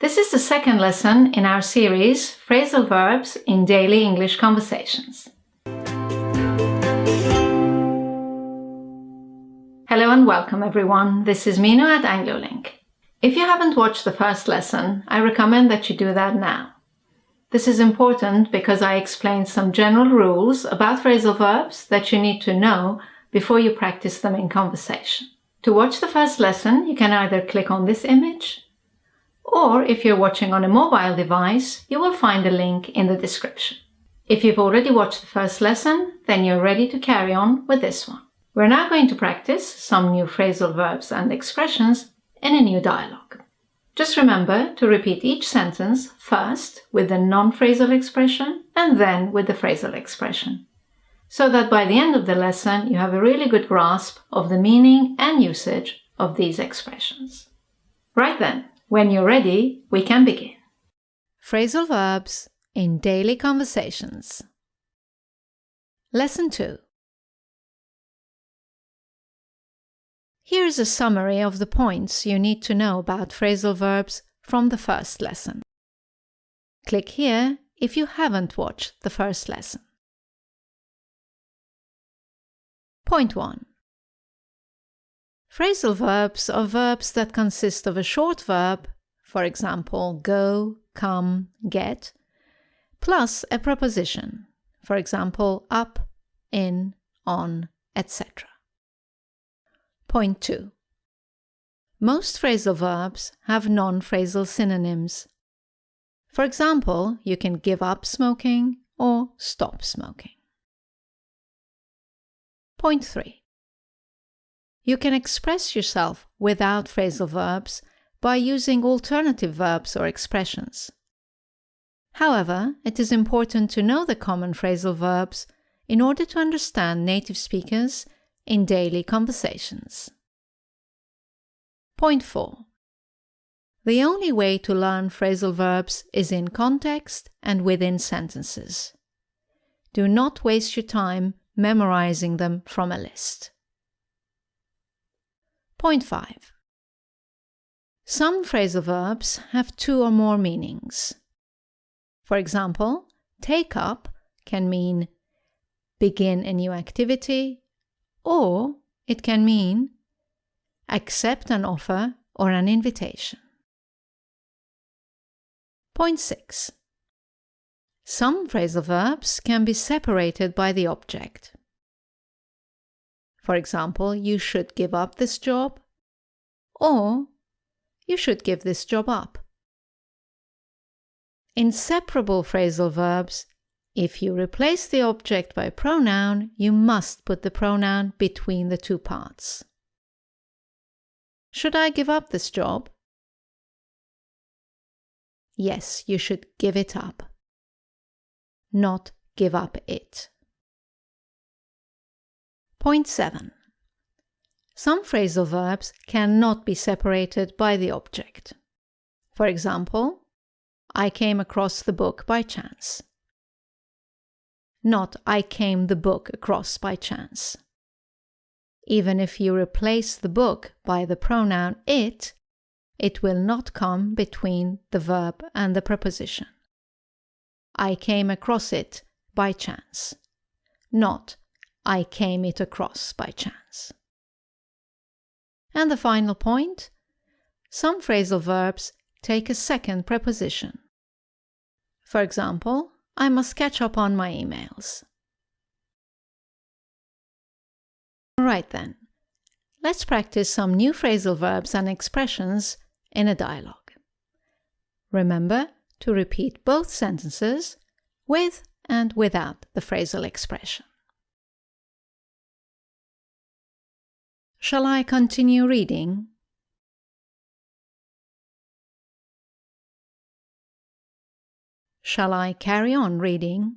This is the second lesson in our series, Phrasal Verbs in Daily English Conversations. Hello and welcome everyone, this is Mino at AngloLink. If you haven't watched the first lesson, I recommend that you do that now. This is important because I explained some general rules about phrasal verbs that you need to know before you practice them in conversation. To watch the first lesson, you can either click on this image, or if you're watching on a mobile device, you will find a link in the description. If you've already watched the first lesson, then you're ready to carry on with this one. We're now going to practice some new phrasal verbs and expressions in a new dialogue. Just remember to repeat each sentence first with the non-phrasal expression and then with the phrasal expression, so that by the end of the lesson you have a really good grasp of the meaning and usage of these expressions. Right then, when you're ready, we can begin. Phrasal verbs in daily conversations. Lesson 2. Here is a summary of the points you need to know about phrasal verbs from the first lesson. Click here if you haven't watched the first lesson. Point 1. Phrasal verbs are verbs that consist of a short verb, for example, go, come, get, plus a preposition, for example, up, in, on, etc. Point 2. Most phrasal verbs have non-phrasal synonyms. For example, you can give up smoking or stop smoking. Point 3. You can express yourself without phrasal verbs by using alternative verbs or expressions. However, it is important to know the common phrasal verbs in order to understand native speakers in daily conversations. Point 4. The only way to learn phrasal verbs is in context and within sentences. Do not waste your time memorizing them from a list. Point 5. Some phrasal verbs have two or more meanings. For example, take up can mean begin a new activity, or it can mean accept an offer or an invitation. Point 6. Some phrasal verbs can be separated by the object. For example, you should give up this job, or you should give this job up. In separable phrasal verbs, if you replace the object by a pronoun, you must put the pronoun between the two parts. Should I give up this job? Yes, you should give it up, not give up it. Point 7. Some phrasal verbs cannot be separated by the object. For example, I came across the book by chance. Not I came the book across by chance. Even if you replace the book by the pronoun it will not come between the verb and the preposition. I came across it by chance, not I came it across by chance. And the final point, some phrasal verbs take a second preposition. For example, I must catch up on my emails. Alright then, let's practice some new phrasal verbs and expressions in a dialogue. Remember to repeat both sentences with and without the phrasal expression. Shall I continue reading? Shall I carry on reading?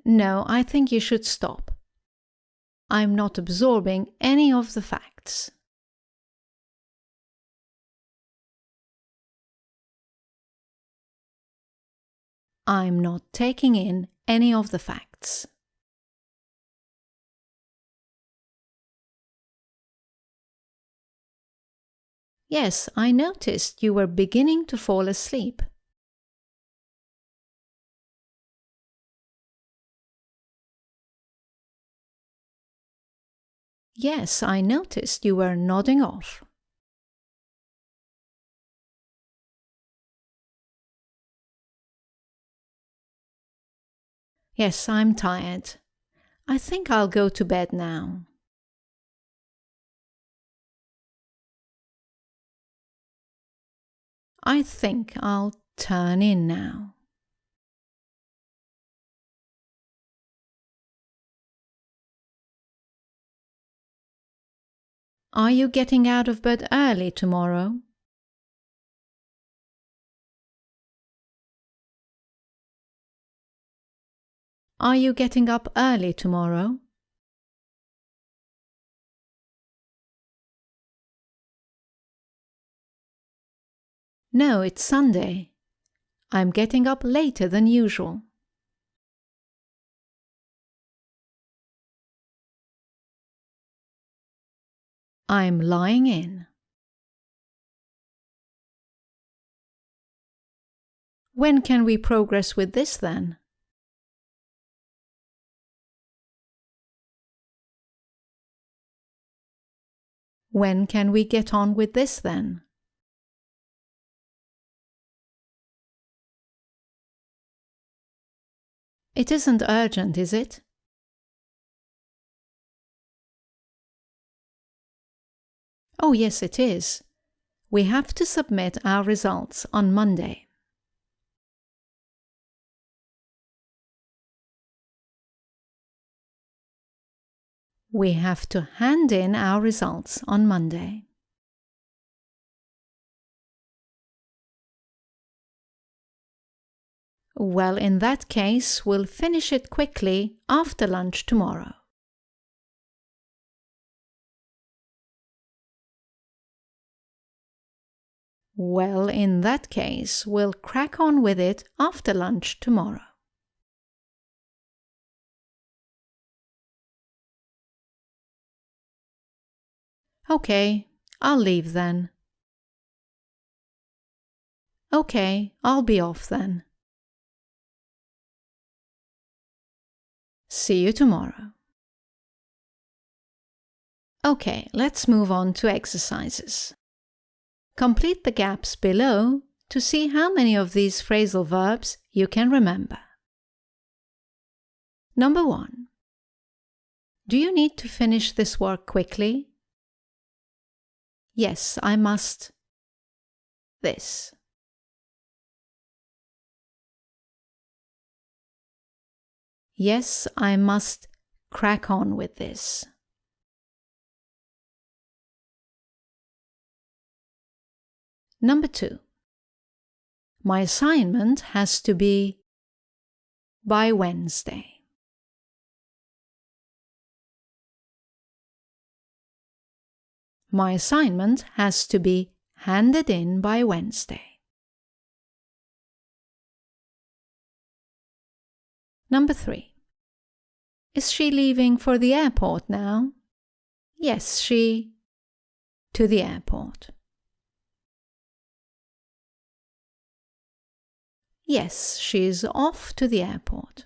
No, I think you should stop. I'm not absorbing any of the facts. I'm not taking in any of the facts. Yes, I noticed you were beginning to fall asleep. Yes, I noticed you were nodding off. Yes, I'm tired. I think I'll go to bed now. I think I'll turn in now. Are you getting out of bed early tomorrow? Are you getting up early tomorrow? No, it's Sunday. I'm getting up later than usual. I'm lying in. When can we progress with this then? When can we get on with this then? It isn't urgent, is it? Oh, yes, it is. We have to submit our results on Monday. We have to hand in our results on Monday. Well, in that case, we'll finish it quickly after lunch tomorrow. Well, in that case, we'll crack on with it after lunch tomorrow. Okay, I'll leave then. Okay, I'll be off then. See you tomorrow. Okay, let's move on to exercises. Complete the gaps below to see how many of these phrasal verbs you can remember. Number 1. Do you need to finish this work quickly? Yes, I must. This. Yes, I must crack on with this. Number 2. My assignment has to be by Wednesday. My assignment has to be handed in by Wednesday. Number 3. Is she leaving for the airport now? Yes, she... to the airport. Yes, she is off to the airport.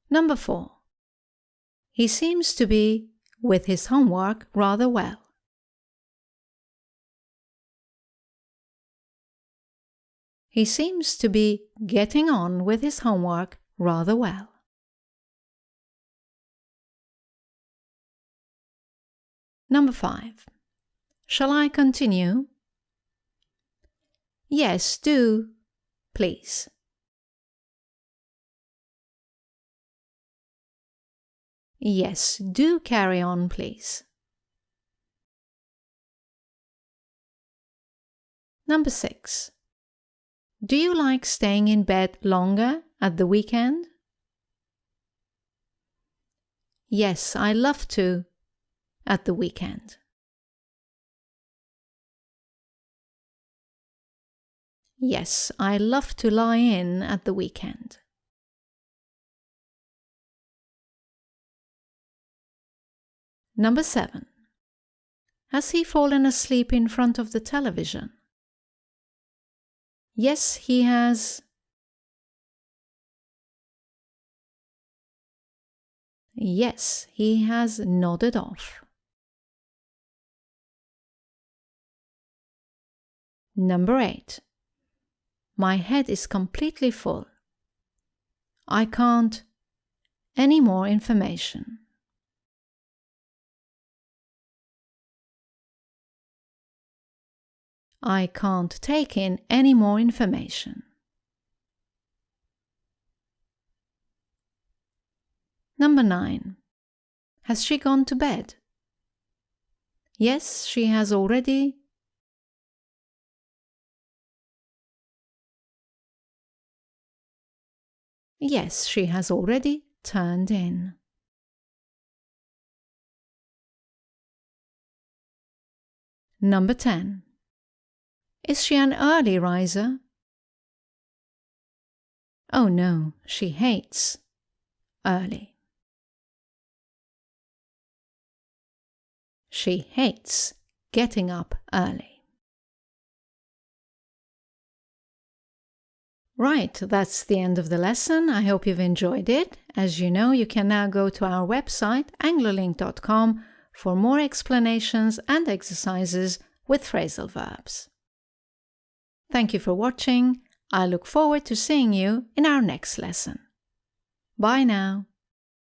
Number 4. He seems to be with his homework rather well. He seems to be getting on with his homework rather well. Number 5. Shall I continue? Yes, do, please. Yes, do carry on, please. Number 6. Do you like staying in bed longer at the weekend? Yes, I love to at the weekend. Yes, I love to lie in at the weekend. Number 7. Has he fallen asleep in front of the television? Yes, he has. Yes, he has nodded off. Number 8. My head is completely full. I can't any more information. I can't take in any more information. Number 9. Has she gone to bed? Yes, she has already. Yes, she has already turned in. Number 10. Is she an early riser? Oh no, she hates early. She hates getting up early. Right, that's the end of the lesson. I hope you've enjoyed it. As you know, you can now go to our website, anglolink.com, for more explanations and exercises with phrasal verbs. Thank you for watching. I look forward to seeing you in our next lesson. Bye now.